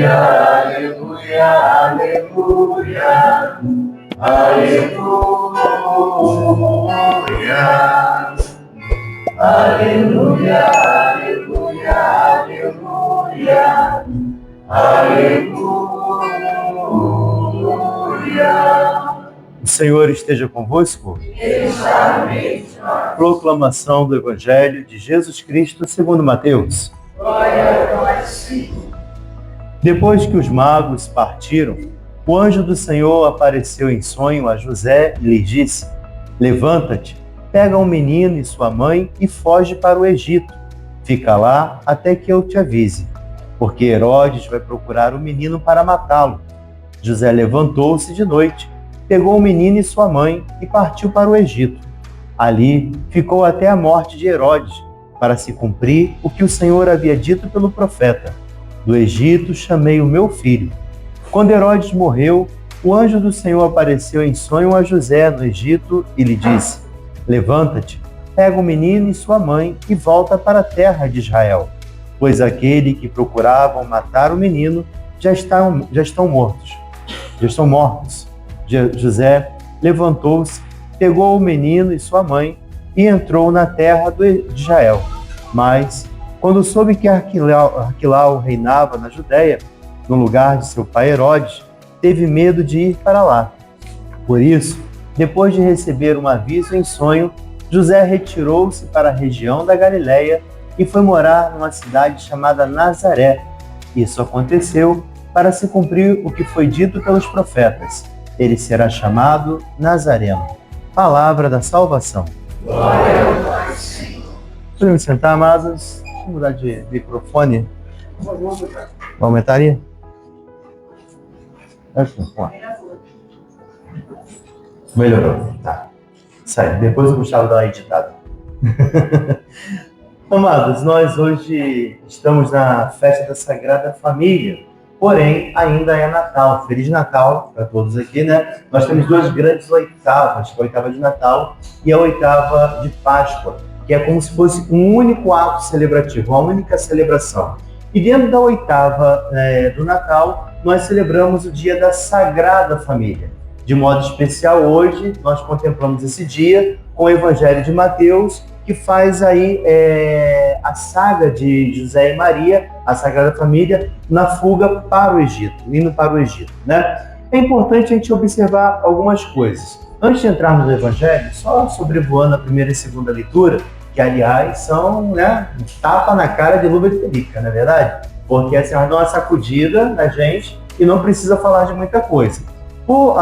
aleluia, aleluia, aleluia, aleluia, aleluia, aleluia. O Senhor esteja convosco. Proclamação do Evangelho de Jesus Cristo segundo Mateus. Glória a Senhor. Depois que os magos partiram, o anjo do Senhor apareceu em sonho a José e lhe disse: levanta-te, pega um menino e sua mãe e foge para o Egito. Fica lá até que eu te avise, porque Herodes vai procurar o menino para matá-lo. José levantou-se de noite, pegou o menino e sua mãe e partiu para o Egito. Ali ficou até a morte de Herodes, para se cumprir o que o Senhor havia dito pelo profeta: do Egito chamei o meu filho. Quando Herodes morreu, o anjo do Senhor apareceu em sonho a José no Egito e lhe disse: levanta-te, pega o menino e sua mãe e volta para a terra de Israel, pois aquele que procuravam matar o menino já estão mortos. José levantou-se, pegou o menino e sua mãe e entrou na terra de Israel. Mas, quando soube que Arquilau reinava na Judéia, no lugar de seu pai Herodes, teve medo de ir para lá. Por isso, depois de receber um aviso em sonho, José retirou-se para a região da Galileia e foi morar numa cidade chamada Nazaré. Isso aconteceu para se cumprir o que foi dito pelos profetas: ele será chamado Nazareno. Palavra da salvação. Glória a Senhor. Podemos sentar, amados? Deixa eu mudar de microfone. Vamos aumentar aí? Melhorou. Tá. Sai. Depois o Gustavo dá uma editada. Amados, nós hoje estamos na festa da Sagrada Família. Porém, ainda é Natal. Feliz Natal para todos aqui, né? Nós temos duas grandes oitavas, a oitava de Natal e a oitava de Páscoa, que é como se fosse um único ato celebrativo, uma única celebração. E dentro da oitava do Natal, nós celebramos o dia da Sagrada Família. De modo especial, hoje, nós contemplamos esse dia com o Evangelho de Mateus, que faz aí a saga de José e Maria, a Sagrada Família, na fuga para o Egito, indo para o Egito, né? É importante a gente observar algumas coisas. Antes de entrarmos no Evangelho, só sobrevoando a primeira e segunda leitura, que, aliás, são, né, um tapa na cara de luva de pelica, não é verdade? Porque assim, elas dão uma sacudida na gente e não precisa falar de muita coisa. Por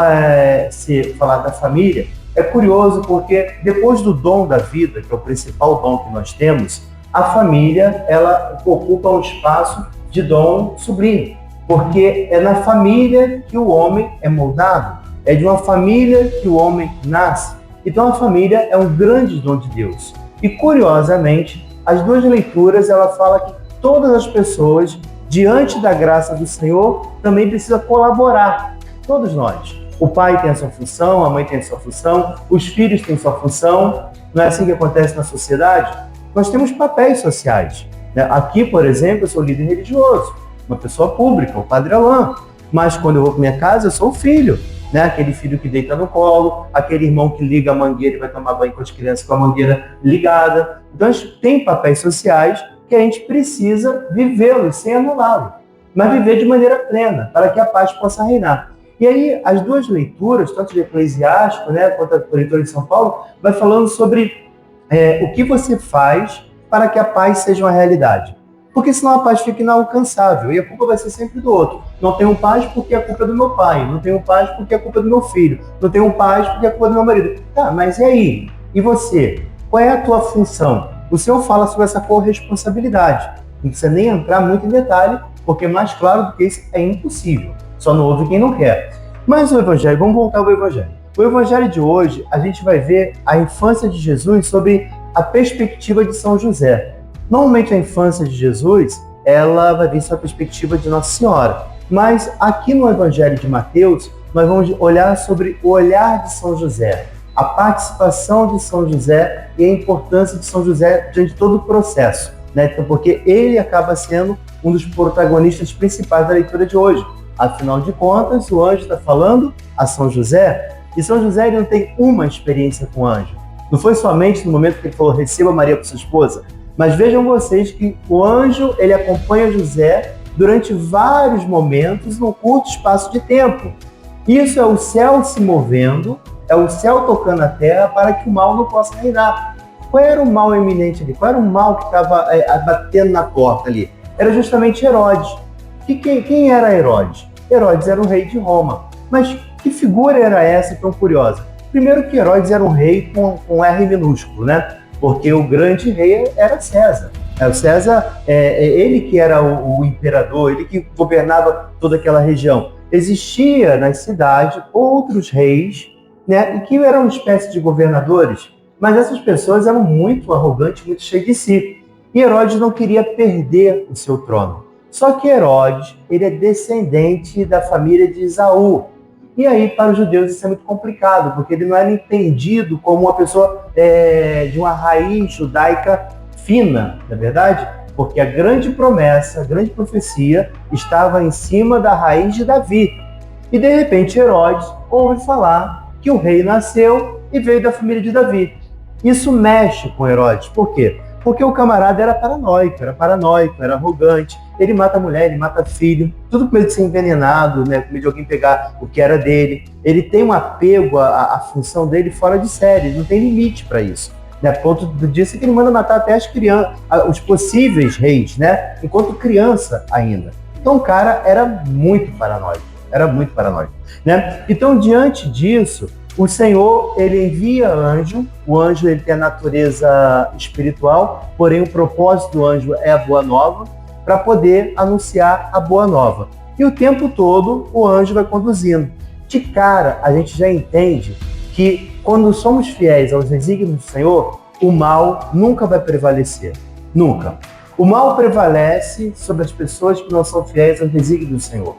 se falar da família, é curioso porque depois do dom da vida, que é o principal dom que nós temos, a família, ela ocupa um espaço de dom sublime, porque é na família que o homem é moldado, é de uma família que o homem nasce. Então a família é um grande dom de Deus. E curiosamente, as duas leituras, ela fala que todas as pessoas, diante da graça do Senhor, também precisam colaborar, todos nós. O pai tem a sua função, a mãe tem a sua função, os filhos têm a sua função. Não é assim que acontece na sociedade? Nós temos papéis sociais, né? Aqui, por exemplo, eu sou líder religioso, uma pessoa pública, o Padre Alain. Mas quando eu vou para minha casa, eu sou o filho, né? Aquele filho que deita no colo, aquele irmão que liga a mangueira e vai tomar banho com as crianças com a mangueira ligada. Então, a gente tem papéis sociais que a gente precisa vivê-los sem anulá-los, mas viver de maneira plena, para que a paz possa reinar. E aí, as duas leituras, tanto de Eclesiástico, né, quanto a leitura de São Paulo, vai falando sobre o que você faz para que a paz seja uma realidade. Porque senão a paz fica inalcançável e a culpa vai ser sempre do outro. Não tenho paz porque a culpa é do meu pai, não tenho paz porque a culpa é do meu filho, não tenho paz porque a culpa é do meu marido. Tá, mas e aí? E você? Qual é a tua função? O Senhor fala sobre essa corresponsabilidade. Não precisa nem entrar muito em detalhe, porque mais claro do que isso é impossível. Só não ouve quem não quer. Mas o Evangelho, vamos voltar ao Evangelho. O Evangelho de hoje, a gente vai ver a infância de Jesus sob a perspectiva de São José. Normalmente a infância de Jesus, ela vai vir sob a perspectiva de Nossa Senhora. Mas aqui no Evangelho de Mateus, nós vamos olhar sobre o olhar de São José, a participação de São José e a importância de São José diante de todo o processo, né? Então, porque ele acaba sendo um dos protagonistas principais da leitura de hoje. Afinal de contas, o anjo está falando a São José, e São José ele não tem uma experiência com o anjo. Não foi somente no momento que ele falou, receba Maria por sua esposa, mas vejam vocês que o anjo ele acompanha José durante vários momentos, num curto espaço de tempo. Isso é o céu se movendo, é o céu tocando a terra para que o mal não possa reinar. Qual era o mal eminente ali? Qual era o mal que estava batendo na porta ali? Era justamente Herodes. Quem era Herodes? Herodes era o rei de Roma. Mas que figura era essa tão curiosa? Primeiro que Herodes era um rei com R minúsculo, né? Porque o grande rei era César. O César, ele que era o imperador, ele que governava toda aquela região. Existia nas cidades outros reis, né, e que eram uma espécie de governadores, mas essas pessoas eram muito arrogantes, muito cheias de si. E Herodes não queria perder o seu trono. Só que Herodes, ele é descendente da família de Esaú. E aí, para os judeus, isso é muito complicado, porque ele não era entendido como uma pessoa de uma raiz judaica fina, não é verdade? Porque a grande promessa, a grande profecia estava em cima da raiz de Davi. E, de repente, Herodes ouve falar que o rei nasceu e veio da família de Davi. Isso mexe com Herodes. Por quê? Porque o camarada era paranoico, era arrogante. Ele mata a mulher, ele mata filho, tudo com medo de ser envenenado, né? Com medo de alguém pegar o que era dele. Ele tem um apego à função dele fora de série, não tem limite para isso. A ponto disso que ele manda matar até as crianças, os possíveis reis, né? Enquanto criança ainda. Então o cara era muito paranoico, né? Então, diante disso, o Senhor, ele envia anjo, o anjo ele tem a natureza espiritual, porém o propósito do anjo é a boa nova, para poder anunciar a boa nova. E o tempo todo o anjo vai conduzindo. De cara, a gente já entende que quando somos fiéis aos desígnios do Senhor, o mal nunca vai prevalecer. Nunca. O mal prevalece sobre as pessoas que não são fiéis aos desígnios do Senhor.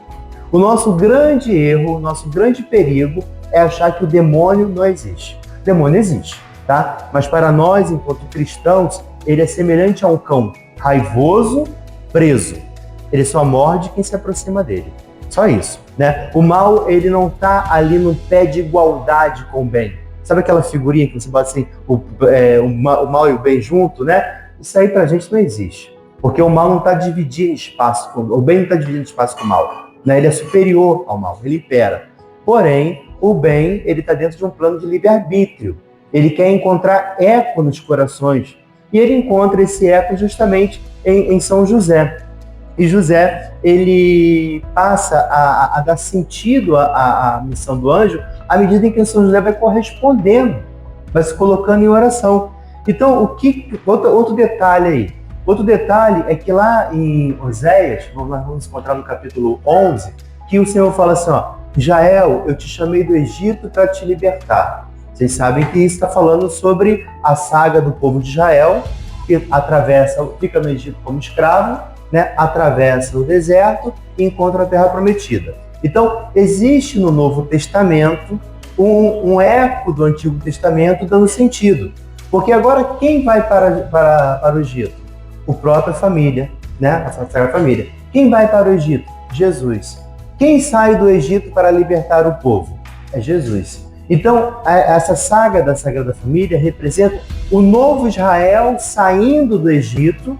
O nosso grande erro, o nosso grande perigo é achar que o demônio não existe. O demônio existe, tá? Mas para nós, enquanto cristãos, ele é semelhante a um cão raivoso, preso. Ele só morde quem se aproxima dele. Só isso, né? O mal, ele não está ali no pé de igualdade com o bem. Sabe aquela figurinha que você bota assim, o mal e o bem junto, né? Isso aí pra gente não existe. Porque o mal não está dividindo espaço, o bem não está dividindo espaço com o mal, né? Ele é superior ao mal, ele impera. Porém, o bem, ele está dentro de um plano de livre-arbítrio. Ele quer encontrar eco nos corações. E ele encontra esse eco justamente em São José. E José, ele passa a dar sentido à missão do anjo à medida em que São José vai correspondendo, vai se colocando em oração. Então, outro detalhe aí. Outro detalhe é que lá em Oséias, nós vamos encontrar no capítulo 11, que o Senhor fala assim, ó, Jael, eu te chamei do Egito para te libertar. Vocês sabem que isso está falando sobre a saga do povo de Israel, que fica no Egito como escravo, né, atravessa o deserto e encontra a Terra Prometida. Então, existe no Novo Testamento um eco do Antigo Testamento dando sentido. Porque agora quem vai para o Egito? A própria família, né? A Sagrada Família. Quem vai para o Egito? Jesus. Quem sai do Egito para libertar o povo? É Jesus. Então, essa saga da Sagrada Família representa o novo Israel saindo do Egito,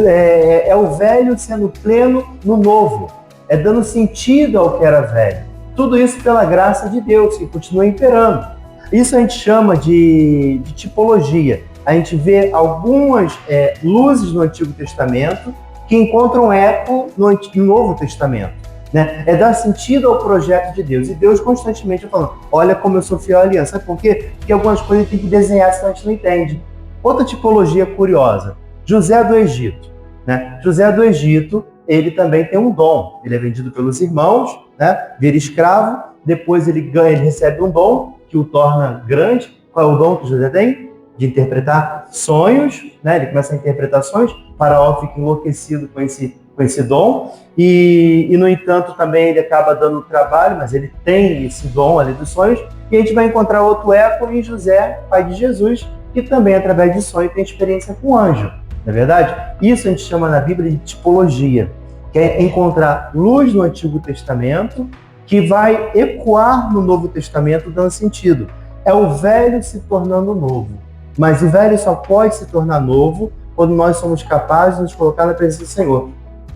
é o velho sendo pleno no novo, é dando sentido ao que era velho. Tudo isso pela graça de Deus, que continua imperando. Isso a gente chama de tipologia. A gente vê algumas luzes no Antigo Testamento que encontram eco no Novo Testamento. Né? É dar sentido ao projeto de Deus. E Deus constantemente falando, olha como eu sou fiel à aliança. Sabe por quê? Porque algumas coisas tem que desenhar, senão a gente não entende. Outra tipologia curiosa, José do Egito. Né? José do Egito, ele também tem um dom. Ele é vendido pelos irmãos, né? Vira escravo, depois ele recebe um dom que o torna grande. Qual é o dom que José tem? De interpretar sonhos, né? Ele começa a interpretar sonhos, o faraó fica enlouquecido com esse dom, e no entanto também ele acaba dando trabalho, mas ele tem esse dom ali dos sonhos, e a gente vai encontrar outro eco em José, pai de Jesus, que também através de sonho tem experiência com anjo, não é verdade? Isso a gente chama na Bíblia de tipologia. quer encontrar luz no Antigo Testamento que vai ecoar no Novo Testamento, dando sentido. É o velho se tornando novo. Mas o velho só pode se tornar novo quando nós somos capazes de nos colocar na presença do Senhor.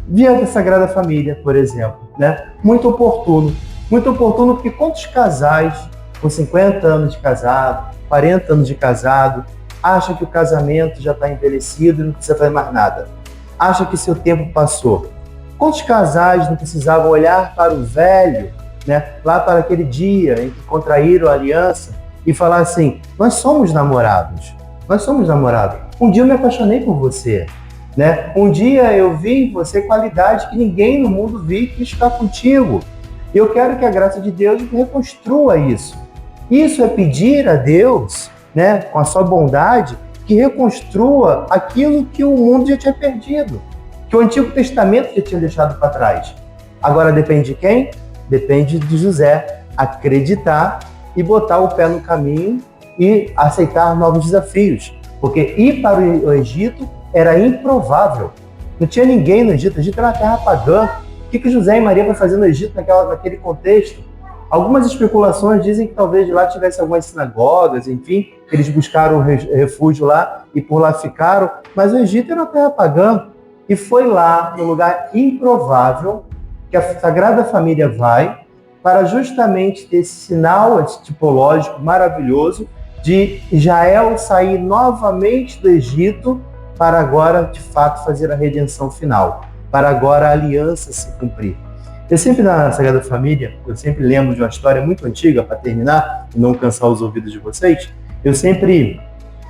Via da Sagrada Família, por exemplo, né? Muito oportuno porque quantos casais com 50 anos de casado, 40 anos de casado, acham que o casamento já está envelhecido e não precisa fazer mais nada? Acha que seu tempo passou? Quantos casais não precisavam olhar para o velho, né? Lá para aquele dia em que contraíram a aliança e falar assim, nós somos namorados. Um dia eu me apaixonei por você, né? Um dia eu vi em você qualidade que ninguém no mundo viu que está contigo. E eu quero que a graça de Deus reconstrua isso. Isso é pedir a Deus, né, com a sua bondade, que reconstrua aquilo que o mundo já tinha perdido, que o Antigo Testamento já tinha deixado para trás. Agora depende de quem? Depende de José acreditar e botar o pé no caminho e aceitar novos desafios. Porque ir para o Egito era improvável. Não tinha ninguém no Egito. O Egito era uma terra pagã. O que José e Maria vão fazer no Egito naquele contexto? Algumas especulações dizem que talvez de lá tivesse algumas sinagogas, enfim, eles buscaram refúgio lá e por lá ficaram. Mas o Egito era uma terra pagã. E foi lá, no lugar improvável, que a Sagrada Família vai para justamente ter esse sinal tipológico maravilhoso de Israel sair novamente do Egito para agora, de fato, fazer a redenção final, para agora a aliança se cumprir. Eu sempre, na Sagrada Família, eu sempre lembro de uma história muito antiga, para terminar, e não cansar os ouvidos de vocês, eu sempre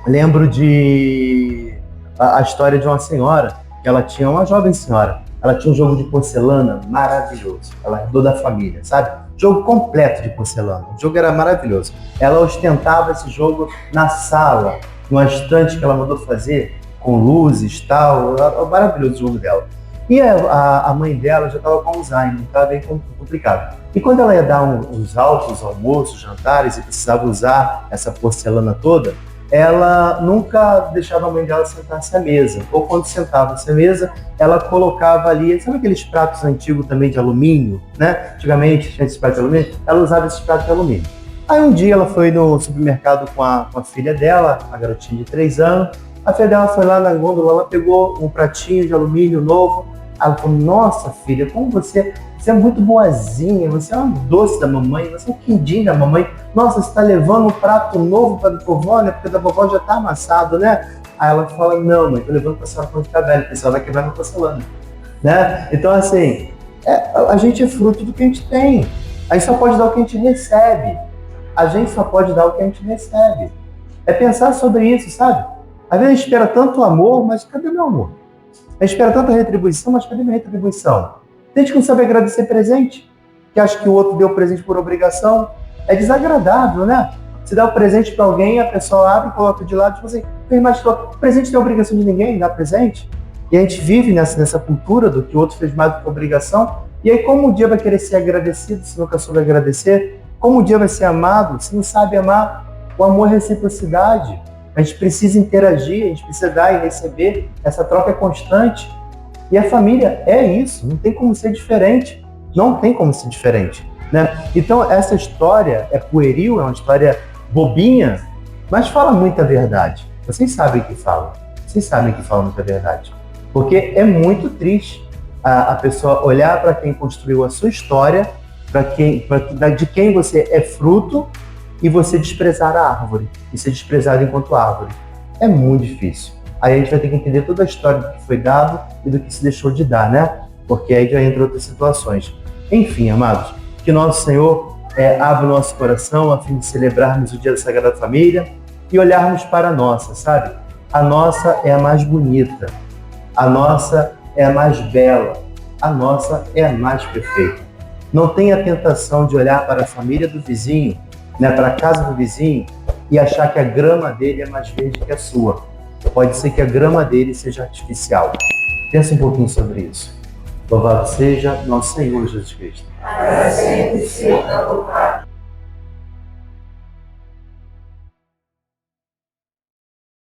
lembro de a história de uma senhora, que ela tinha uma jovem senhora, ela tinha um jogo de porcelana maravilhoso, ela herdou da família, sabe? Jogo completo de porcelana, o jogo era maravilhoso. Ela ostentava esse jogo na sala, numa estante que ela mandou fazer, com luzes e tal, maravilhoso o jogo dela. E a mãe dela já estava com Alzheimer, estava bem complicado. E quando ela ia dar uns altos almoços, jantares, e precisava usar essa porcelana toda, ela nunca deixava a mãe dela sentar-se à mesa. Ou quando sentava-se à mesa, ela colocava ali, sabe aqueles pratos antigos também de alumínio, né? Antigamente tinha esses pratos de alumínio, ela usava esses pratos de alumínio. Aí um dia ela foi no supermercado com a filha dela, a garotinha de 3 anos, a filha dela foi lá na gôndola, ela pegou um pratinho de alumínio novo, ela falou, nossa filha, como você é muito boazinha, você é um doce da mamãe, você é um quindim da mamãe, nossa, você está levando um prato novo para a vovó, né, porque da vovó já está amassado, né? Aí ela fala, não mãe, estou levando para a senhora quando ficar velha, porque a senhora vai quebrar minha porcelana, né? Então assim, a gente é fruto do que a gente tem, a gente só pode dar o que a gente recebe, é pensar sobre isso, sabe? Às vezes a gente espera tanto amor, mas cadê meu amor? A gente espera tanta retribuição, mas cadê minha retribuição? Tem gente que não sabe agradecer presente, que acha que o outro deu presente por obrigação. É desagradável, né? Você dá o presente para alguém, a pessoa abre e coloca de lado, tipo assim, o presente não é obrigação de ninguém, dá presente. E a gente vive nessa cultura do que o outro fez mais do que obrigação. E aí como um dia vai querer ser agradecido se nunca soube agradecer? Como um dia vai ser amado se não sabe amar? O amor é reciprocidade. A gente precisa interagir, a gente precisa dar e receber, essa troca é constante. E a família é isso, não tem como ser diferente. Né? Então essa história é pueril, é uma história bobinha, mas fala muita verdade. Vocês sabem que fala muita verdade. Porque é muito triste a pessoa olhar para quem construiu a sua história, de quem você é fruto, e você desprezar a árvore, e ser desprezado enquanto árvore. É muito difícil. Aí a gente vai ter que entender toda a história do que foi dado e do que se deixou de dar, né? Porque aí já entra outras situações. Enfim, amados, que nosso Senhor abra o nosso coração a fim de celebrarmos o Dia da Sagrada Família e olharmos para a nossa, sabe? A nossa é a mais bonita, a nossa é a mais bela, a nossa é a mais perfeita. Não tenha a tentação de olhar para a família do vizinho, né, para a casa do vizinho e achar que a grama dele é mais verde que a sua. Pode ser que a grama dele seja artificial. Pensa um pouquinho sobre isso. Louvado seja nosso Senhor Jesus Cristo. Para sempre seja louvado.